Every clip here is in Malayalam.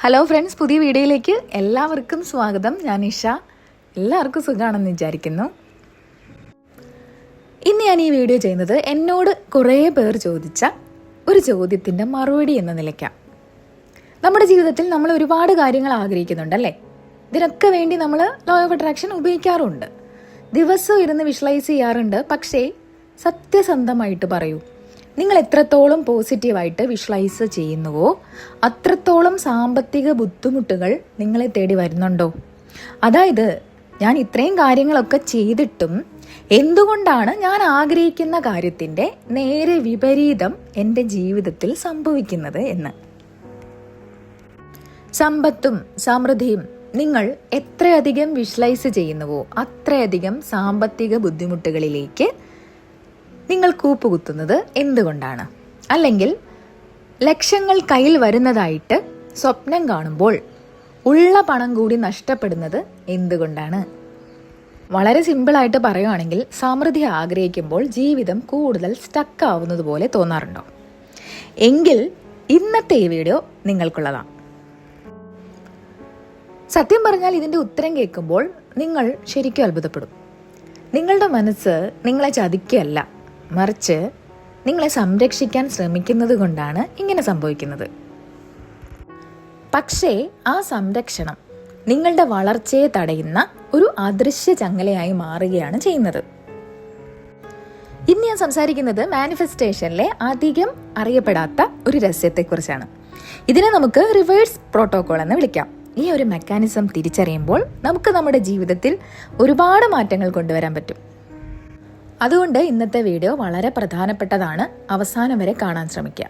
ഹലോ ഫ്രണ്ട്സ്, പുതിയ വീഡിയോയിലേക്ക് എല്ലാവർക്കും സ്വാഗതം. ഞാൻ ഇഷ. എല്ലാവർക്കും സുഖമാണെന്ന് വിചാരിക്കുന്നു. ഇന്ന് ഞാൻ ഈ വീഡിയോ ചെയ്യുന്നത് എന്നോട് കുറേ പേർ ചോദിച്ച ഒരു ചോദ്യത്തിൻ്റെ മറുപടി എന്ന നിലയ്ക്കാണ്. നമ്മുടെ ജീവിതത്തിൽ നമ്മൾ ഒരുപാട് കാര്യങ്ങൾ ആഗ്രഹിക്കുന്നുണ്ടല്ലേ? ഇതിനൊക്കെ വേണ്ടി നമ്മൾ ലോ ഓഫ് അട്രാക്ഷൻ ഉപയോഗിക്കാറുണ്ട്, ദിവസവും ഇരുന്ന് വിഷ്വലൈസ് ചെയ്യാറുണ്ട്. പക്ഷേ സത്യസന്ധമായിട്ട് പറയൂ, നിങ്ങൾ എത്രത്തോളം പോസിറ്റീവായിട്ട് വിഷ്വലൈസ് ചെയ്യുന്നുവോ അത്രത്തോളം സാമ്പത്തിക ബുദ്ധിമുട്ടുകൾ നിങ്ങളെ തേടി വരുന്നുണ്ടോ? അതായത് ഞാൻ ഇത്രയും കാര്യങ്ങളൊക്കെ ചെയ്തിട്ടും എന്തുകൊണ്ടാണ് ഞാൻ ആഗ്രഹിക്കുന്ന കാര്യത്തിൻ്റെ നേരെ വിപരീതം എൻ്റെ ജീവിതത്തിൽ സംഭവിക്കുന്നത് എന്ന്. സമ്പത്തും സമൃദ്ധിയും നിങ്ങൾ എത്രയധികം വിഷ്വലൈസ് ചെയ്യുന്നുവോ അത്രയധികം സാമ്പത്തിക ബുദ്ധിമുട്ടുകളിലേക്ക് നിങ്ങൾ കൂപ്പുകുത്തുന്നത് എന്തുകൊണ്ടാണ്? അല്ലെങ്കിൽ ലക്ഷങ്ങൾ കയ്യിൽ വരുന്നതായിട്ട് സ്വപ്നം കാണുമ്പോൾ ഉള്ള പണം കൂടി നഷ്ടപ്പെടുന്നത് എന്തുകൊണ്ടാണ്? വളരെ സിമ്പിളായിട്ട് പറയുകയാണെങ്കിൽ, സമൃദ്ധി ആഗ്രഹിക്കുമ്പോൾ ജീവിതം കൂടുതൽ സ്റ്റക്ക് ആവുന്നത് പോലെ തോന്നാറുണ്ടോ? എങ്കിൽ ഇന്നത്തെ ഈ വീഡിയോ നിങ്ങൾക്കുള്ളതാണ്. സത്യം പറഞ്ഞാൽ ഇതിൻ്റെ ഉത്തരം കേൾക്കുമ്പോൾ നിങ്ങൾ ശരിക്കും അത്ഭുതപ്പെടും. നിങ്ങളുടെ മനസ്സ് നിങ്ങളെ ചതിക്കുകയല്ല, മറിച്ച് നിങ്ങളെ സംരക്ഷിക്കാൻ ശ്രമിക്കുന്നത് കൊണ്ടാണ് ഇങ്ങനെ സംഭവിക്കുന്നത്. പക്ഷേ ആ സംരക്ഷണം നിങ്ങളുടെ വളർച്ചയെ തടയുന്ന ഒരു അദൃശ്യ ചങ്ങലയായി മാറുകയാണ് ചെയ്യുന്നത്. ഇന്ന് ഞാൻ സംസാരിക്കുന്നത് മാനിഫെസ്റ്റേഷനിലെ അധികം അറിയപ്പെടാത്ത ഒരു രഹസ്യത്തെക്കുറിച്ചാണ്. ഇതിനെ നമുക്ക് റിവേഴ്സ് പ്രോട്ടോകോൾ എന്ന് വിളിക്കാം. ഈ ഒരു മെക്കാനിസം തിരിച്ചറിയുമ്പോൾ നമുക്ക് നമ്മുടെ ജീവിതത്തിൽ ഒരുപാട് മാറ്റങ്ങൾ കൊണ്ടുവരാൻ പറ്റും. അതുകൊണ്ട് ഇന്നത്തെ വീഡിയോ വളരെ പ്രധാനപ്പെട്ടതാണ്. അവസാനം വരെ കാണാൻ ശ്രമിക്കുക.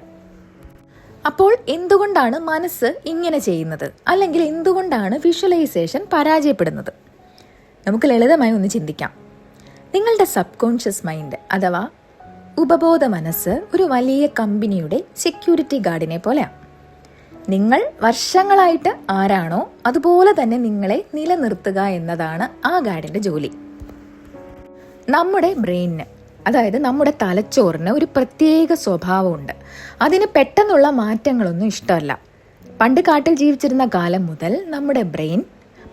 അപ്പോൾ എന്തുകൊണ്ടാണ് മനസ്സ് ഇങ്ങനെ ചെയ്യുന്നത്? അല്ലെങ്കിൽ എന്തുകൊണ്ടാണ് വിഷ്വലൈസേഷൻ പരാജയപ്പെടുന്നത്? നമുക്ക് ലളിതമായി ഒന്ന് ചിന്തിക്കാം. നിങ്ങളുടെ സബ് കോൺഷ്യസ് മൈൻഡ് അഥവാ ഉപബോധ മനസ്സ് ഒരു വലിയ കമ്പനിയുടെ സെക്യൂരിറ്റി ഗാർഡിനെ പോലെയാണ്. നിങ്ങൾ വർഷങ്ങളായിട്ട് ആരാണോ അതുപോലെ തന്നെ നിങ്ങളെ നിലനിർത്തുക എന്നതാണ് ആ ഗാർഡിൻ്റെ ജോലി. നമ്മുടെ ബ്രെയിനിന്, അതായത് നമ്മുടെ തലച്ചോറിന് ഒരു പ്രത്യേക സ്വഭാവമുണ്ട്. അതിന് പെട്ടെന്നുള്ള മാറ്റങ്ങളൊന്നും ഇഷ്ടമല്ല. പണ്ട് കാട്ടിൽ ജീവിച്ചിരുന്ന കാലം മുതൽ നമ്മുടെ ബ്രെയിൻ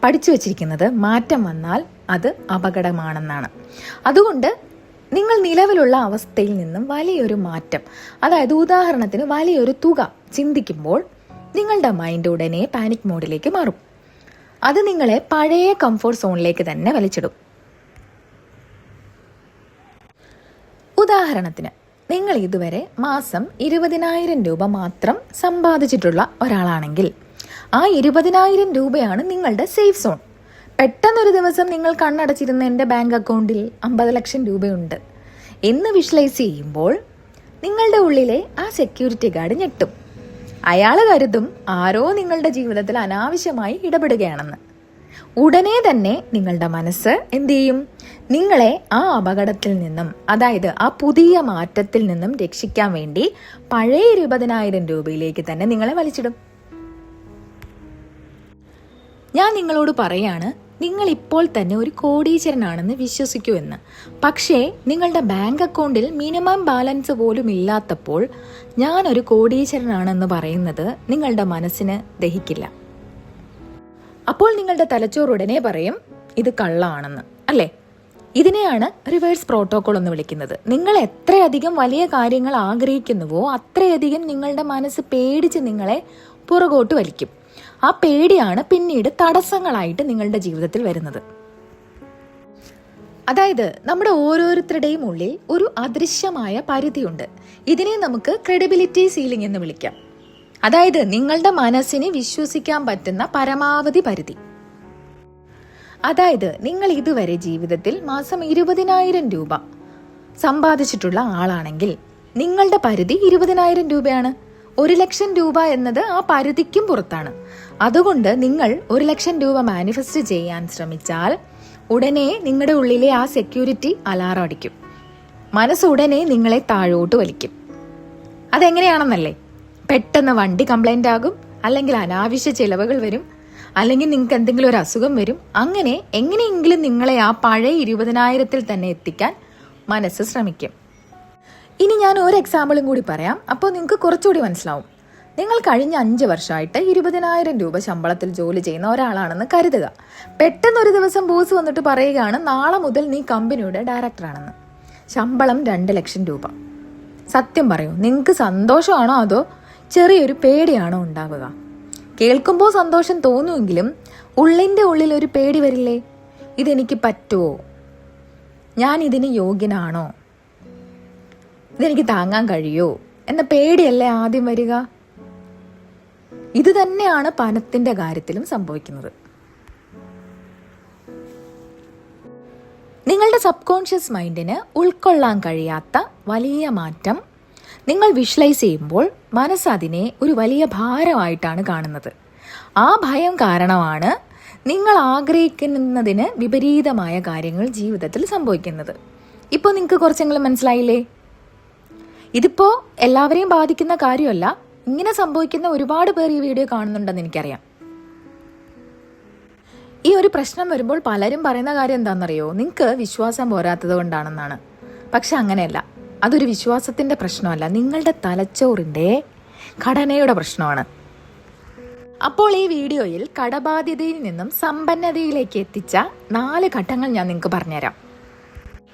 പഠിച്ചു വച്ചിരിക്കുന്നത് മാറ്റം വന്നാൽ അത് അപകടമാണെന്നാണ്. അതുകൊണ്ട് നിങ്ങൾ നിലവിലുള്ള അവസ്ഥയിൽ നിന്നും വലിയൊരു മാറ്റം, അതായത് ഉദാഹരണത്തിന് വലിയൊരു തുക ചിന്തിക്കുമ്പോൾ നിങ്ങളുടെ മൈൻഡ് ഉടനെ പാനിക് മോഡിലേക്ക് മാറും. അത് നിങ്ങളെ പഴയ കംഫോർട്ട് സോണിലേക്ക് തന്നെ വലിച്ചിടും. ഉദാഹരണത്തിന്, നിങ്ങൾ ഇതുവരെ മാസം 20,000 രൂപ മാത്രം സമ്പാദിച്ചിട്ടുള്ള ഒരാളാണെങ്കിൽ ആ 20,000 രൂപയാണ് നിങ്ങളുടെ സേഫ് സോൺ. പെട്ടെന്നൊരു ദിവസം നിങ്ങൾ കണ്ണടച്ചിരുന്ന എൻ്റെ ബാങ്ക് അക്കൗണ്ടിൽ 50 ലക്ഷം രൂപയുണ്ട് എന്ന് വിഷ്വലൈസ് ചെയ്യുമ്പോൾ നിങ്ങളുടെ ഉള്ളിലെ ആ സെക്യൂരിറ്റി ഗാർഡ് ഞെട്ടും. അയാൾ കരുതും ആരോ നിങ്ങളുടെ ജീവിതത്തിൽ അനാവശ്യമായി ഇടപെടുകയാണെന്ന്. ഉടനെ തന്നെ നിങ്ങളുടെ മനസ്സ് എന്ത് ചെയ്യും? നിങ്ങളെ ആ അപകടത്തിൽ നിന്നും, അതായത് ആ പുതിയ മാറ്റത്തിൽ നിന്നും രക്ഷിക്കാൻ വേണ്ടി പഴയ 20,000 രൂപയിലേക്ക് തന്നെ നിങ്ങളെ വലിച്ചിടും. ഞാൻ നിങ്ങളോട് പറയാണ്, നിങ്ങൾ ഇപ്പോൾ തന്നെ ഒരു കോടീശ്വരനാണെന്ന് വിശ്വസിക്കൂ എന്ന്. പക്ഷേ നിങ്ങളുടെ ബാങ്ക് അക്കൗണ്ടിൽ മിനിമം ബാലൻസ് പോലും ഇല്ലാത്തപ്പോൾ ഞാനൊരു കോടീശ്വരനാണെന്ന് പറയുന്നത് നിങ്ങളുടെ മനസ്സിന് ദഹിക്കില്ല. അപ്പോൾ നിങ്ങളുടെ തലച്ചോറ് ഉടനെ പറയും ഇത് കള്ളാണെന്ന്, അല്ലേ? ഇതിനെയാണ് റിവേഴ്സ് പ്രോട്ടോകോൾ എന്ന് വിളിക്കുന്നത്. നിങ്ങൾ എത്രയധികം വലിയ കാര്യങ്ങൾ ആഗ്രഹിക്കുന്നുവോ അത്രയധികം നിങ്ങളുടെ മനസ്സ് പേടിച്ച് നിങ്ങളെ പുറകോട്ട് വലിക്കും. ആ പേടിയാണ് പിന്നീട് തടസ്സങ്ങളായിട്ട് നിങ്ങളുടെ ജീവിതത്തിൽ വരുന്നത്. അതായത് നമ്മുടെ ഓരോരുത്തരുടെയും ഉള്ളിൽ ഒരു അദൃശ്യമായ പരിധിയുണ്ട്. ഇതിനെ നമുക്ക് ക്രെഡിബിലിറ്റി സീലിംഗ് എന്ന് വിളിക്കാം. അതായത് നിങ്ങളുടെ മനസ്സിനെ വിശ്വസിക്കാൻ പറ്റുന്ന പരമാവധി പരിധി. അതായത് നിങ്ങൾ ഇതുവരെ ജീവിതത്തിൽ മാസം 20,000 രൂപ സമ്പാദിച്ചിട്ടുള്ള ആളാണെങ്കിൽ നിങ്ങളുടെ പരിധി 20,000 രൂപയാണ്. 1 ലക്ഷം രൂപ എന്നത് ആ പരിധിക്കും പുറത്താണ്. അതുകൊണ്ട് നിങ്ങൾ 1 ലക്ഷം രൂപ മാനിഫെസ്റ്റ് ചെയ്യാൻ ശ്രമിച്ചാൽ ഉടനെ നിങ്ങളുടെ ഉള്ളിലെ ആ സെക്യൂരിറ്റി അലാറം അടിക്കും. മനസ്സ് ഉടനെ നിങ്ങളെ താഴോട്ട് വലിക്കും. അതെങ്ങനെയാണെന്നല്ലേ? പെട്ടെന്ന് വണ്ടി കംപ്ലൈൻ്റ് ആകും, അല്ലെങ്കിൽ അനാവശ്യ ചിലവുകൾ വരും, അല്ലെങ്കിൽ നിങ്ങൾക്ക് എന്തെങ്കിലും ഒരു അസുഖം വരും. അങ്ങനെ എങ്ങനെയെങ്കിലും നിങ്ങളെ ആ പഴയ 20,000 തന്നെ എത്തിക്കാൻ മനസ്സ് ശ്രമിക്കും. ഇനി ഞാൻ ഒരു എക്സാമ്പിളും കൂടി പറയാം, അപ്പോൾ നിങ്ങൾക്ക് കുറച്ചുകൂടി മനസ്സിലാവും. നിങ്ങൾ കഴിഞ്ഞ 5 വർഷമായിട്ട് 20,000 രൂപ ശമ്പളത്തിൽ ജോലി ചെയ്യുന്ന ഒരാളാണെന്ന് കരുതുക. പെട്ടെന്നൊരു ദിവസം ബോസ് വന്നിട്ട് പറയുകയാണ്, നാളെ മുതൽ നീ കമ്പനിയുടെ ഡയറക്ടറാണെന്ന്. ശമ്പളം 2 ലക്ഷം രൂപ. സത്യം പറയൂ, നിങ്ങൾക്ക് സന്തോഷമാണോ അതോ ചെറിയൊരു പേടിയാണോ ഉണ്ടാവുക? കേൾക്കുമ്പോൾ സന്തോഷം തോന്നുമെങ്കിലും ഉള്ളിൻ്റെ ഉള്ളിൽ ഒരു പേടി വരില്ലേ? ഇതെനിക്ക് പറ്റുമോ? ഞാൻ ഇതിന് യോഗ്യനാണോ? ഇതെനിക്ക് താങ്ങാൻ കഴിയോ എന്ന പേടിയല്ലേ ആദ്യം വരിക? ഇത് തന്നെയാണ് പണത്തിൻ്റെ കാര്യത്തിലും സംഭവിക്കുന്നത്. നിങ്ങളുടെ സബ് കോൺഷ്യസ് മൈൻഡിന് ഉൾക്കൊള്ളാൻ കഴിയാത്ത വലിയ മാറ്റം നിങ്ങൾ വിഷ്വലൈസ് ചെയ്യുമ്പോൾ മനസ്സ് അതിനെ ഒരു വലിയ ഭാരമായിട്ടാണ് കാണുന്നത്. ആ ഭയം കാരണമാണ് നിങ്ങൾ ആഗ്രഹിക്കുന്നതിന് വിപരീതമായ കാര്യങ്ങൾ ജീവിതത്തിൽ സംഭവിക്കുന്നത്. ഇപ്പോൾ നിങ്ങൾക്ക് കുറച്ചെങ്കിലും മനസ്സിലായില്ലേ? ഇതിപ്പോൾ എല്ലാവരെയും ബാധിക്കുന്ന കാര്യമല്ല. ഇങ്ങനെ സംഭവിക്കുന്ന ഒരുപാട് പേർ ഈ വീഡിയോ കാണുന്നുണ്ടെന്ന് എനിക്കറിയാം. ഈ ഒരു പ്രശ്നം വരുമ്പോൾ പലരും പറയുന്ന കാര്യം എന്താണെന്നറിയോ? നിങ്ങൾക്ക് വിശ്വാസം പോരാത്തത് കൊണ്ടാണെന്നാണ്. പക്ഷെ അങ്ങനെയല്ല. അതൊരു വിശ്വാസത്തിൻ്റെ പ്രശ്നമല്ല, നിങ്ങളുടെ തലച്ചോറിൻ്റെ ഘടനയുടെ പ്രശ്നമാണ്. അപ്പോൾ ഈ വീഡിയോയിൽ കടബാധ്യതയിൽ നിന്നും സമ്പന്നതയിലേക്ക് എത്തിച്ച 4 ഘട്ടങ്ങൾ ഞാൻ നിങ്ങൾക്ക് പറഞ്ഞുതരാം.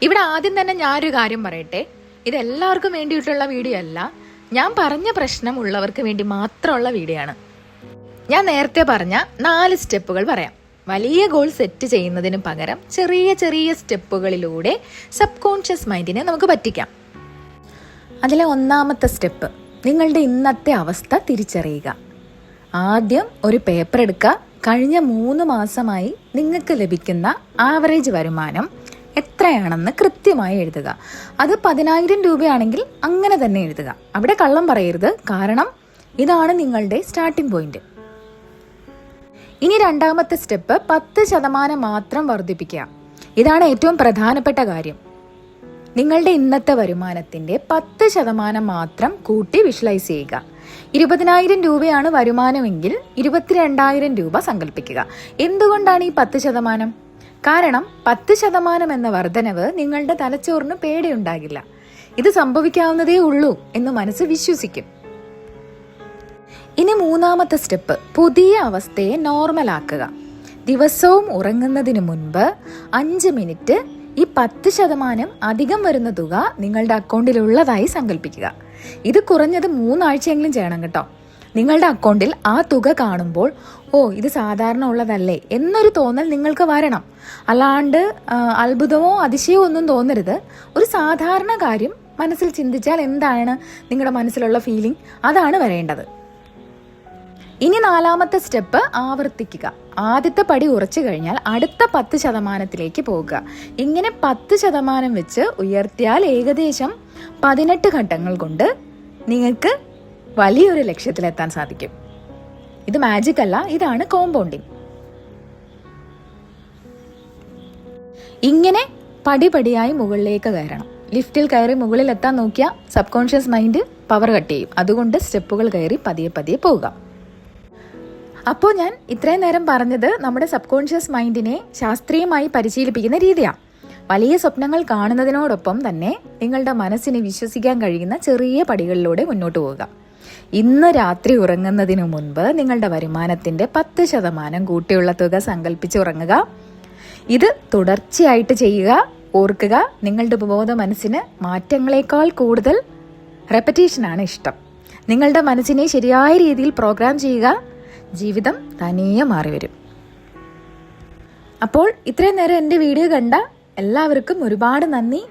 ഇവിടെ ആദ്യം തന്നെ ഞാനൊരു കാര്യം പറയട്ടെ. ഇതെല്ലാവർക്കും വേണ്ടിയിട്ടുള്ള വീഡിയോ അല്ല. ഞാൻ പറഞ്ഞ പ്രശ്നം ഉള്ളവർക്ക് വേണ്ടി മാത്രമുള്ള വീഡിയോ ആണ്. ഞാൻ നേരത്തെ പറഞ്ഞ 4 സ്റ്റെപ്പുകൾ പറയാം. വലിയ ഗോൾ സെറ്റ് ചെയ്യുന്നതിന് പകരം ചെറിയ ചെറിയ സ്റ്റെപ്പുകളിലൂടെ സബ് കോൺഷ്യസ് മൈൻഡിനെ നമുക്ക് പറ്റിക്കാം. അതിലെ 1ാമത്തെ സ്റ്റെപ്പ്, നിങ്ങളുടെ ഇന്നത്തെ അവസ്ഥ തിരിച്ചറിയുക. ആദ്യം ഒരു പേപ്പർ എടുക്കുക. കഴിഞ്ഞ 3 മാസമായി നിങ്ങൾക്ക് ലഭിക്കുന്ന ആവറേജ് വരുമാനം എത്രയാണെന്ന് കൃത്യമായി എഴുതുക. അത് 10,000 രൂപയാണെങ്കിൽ അങ്ങനെ തന്നെ എഴുതുക. അവിടെ കള്ളം പറയരുത്, കാരണം ഇതാണ് നിങ്ങളുടെ സ്റ്റാർട്ടിംഗ് പോയിന്റ്. ഇനി 2ാമത്തെ സ്റ്റെപ്പ്, 10% മാത്രം വർദ്ധിപ്പിക്കുക. ഇതാണ് ഏറ്റവും പ്രധാനപ്പെട്ട കാര്യം. നിങ്ങളുടെ ഇന്നത്തെ വരുമാനത്തിന്റെ 10% മാത്രം കൂട്ടി വിഷ്വലൈസ് ചെയ്യുക. 20,000 രൂപയാണ് വരുമാനമെങ്കിൽ 22,000 രൂപ സങ്കല്പിക്കുക. എന്തുകൊണ്ടാണ് ഈ 10%? കാരണം 10% എന്ന വർധനവ് നിങ്ങളുടെ തലച്ചോറിന് പേടിയുണ്ടാകില്ല. ഇത് സംഭവിക്കാവുന്നതേ ഉള്ളൂ എന്ന് മനസ്സ് വിശ്വസിക്കും. ഇനി 3ാമത്തെ സ്റ്റെപ്പ്, പുതിയ അവസ്ഥയെ നോർമലാക്കുക. ദിവസവും ഉറങ്ങുന്നതിന് മുൻപ് 5 മിനിറ്റ് ഈ 10% അധികം വരുന്ന തുക നിങ്ങളുടെ അക്കൗണ്ടിലുള്ളതായി സങ്കല്പിക്കുക. ഇത് കുറഞ്ഞത് 3 ആഴ്ചയെങ്കിലും ചെയ്യണം കേട്ടോ. നിങ്ങളുടെ അക്കൗണ്ടിൽ ആ തുക കാണുമ്പോൾ ഇത് സാധാരണ ഉള്ളതല്ലേ എന്നൊരു തോന്നൽ നിങ്ങൾക്ക് വരണം. അല്ലാണ്ട് അത്ഭുതമോ അതിശയമോ ഒന്നും തോന്നരുത്. ഒരു സാധാരണ കാര്യം മനസ്സിൽ ചിന്തിച്ചാൽ എന്താണ് നിങ്ങളുടെ മനസ്സിലുള്ള ഫീലിംഗ്, അതാണ് വരേണ്ടത്. ഇനി 4ാമത്തെ സ്റ്റെപ്പ്, ആവർത്തിക്കുക. ആദ്യത്തെ പടി ഉറച്ചു കഴിഞ്ഞാൽ അടുത്ത 10%ത്തിലേക്ക് പോകുക. ഇങ്ങനെ 10% വെച്ച് ഉയർത്തിയാൽ ഏകദേശം 18 ഘട്ടങ്ങൾ കൊണ്ട് നിങ്ങൾക്ക് വലിയൊരു ലക്ഷ്യത്തിലെത്താൻ സാധിക്കും. ഇത് മാജിക് അല്ല, ഇതാണ് കോമ്പൗണ്ടിങ്. ഇങ്ങനെ പടിപടിയായി മുകളിലേക്ക് കയറണം. ലിഫ്റ്റിൽ കയറി മുകളിൽ എത്താൻ നോക്കിയാൽ sub conscious mind power cut ചെയ്യും. അതുകൊണ്ട് സ്റ്റെപ്പുകൾ കയറി പതിയെ പതിയെ പോവുക. അപ്പോൾ ഞാൻ ഇത്രയും നേരം പറഞ്ഞത് നമ്മുടെ സബ് കോൺഷ്യസ് മൈൻഡിനെ ശാസ്ത്രീയമായി പരിശീലിപ്പിക്കുന്ന രീതിയാണ്. വലിയ സ്വപ്നങ്ങൾ കാണുന്നതിനോടൊപ്പം തന്നെ നിങ്ങളുടെ മനസ്സിനെ വിശ്വസിക്കാൻ കഴിയുന്ന ചെറിയ പടികളിലൂടെ മുന്നോട്ട് പോവുക. ഇന്ന് രാത്രി ഉറങ്ങുന്നതിനു മുൻപ് നിങ്ങളുടെ വരുമാനത്തിന്റെ 10% കൂട്ടിയുള്ള തുക സങ്കല്പിച്ച് ഉറങ്ങുക. ഇത് തുടർച്ചയായിട്ട് ചെയ്യുക. ഓർക്കുക, നിങ്ങളുടെ ഉപബോധ മനസ്സിന് മാറ്റങ്ങളെക്കാൾ കൂടുതൽ റെപ്പറ്റീഷനാണ് ഇഷ്ടം. നിങ്ങളുടെ മനസ്സിനെ ശരിയായ രീതിയിൽ പ്രോഗ്രാം ചെയ്യുക. ജീവിതം തനിയെ മാറി വരും. അപ്പോൾ ഇത്രയും നേരം എൻ്റെ വീഡിയോ കണ്ട എല്ലാവർക്കും ഒരുപാട് നന്ദി.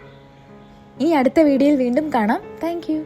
ഈ അടുത്ത വീഡിയോയിൽ വീണ്ടും കാണാം. Thank you.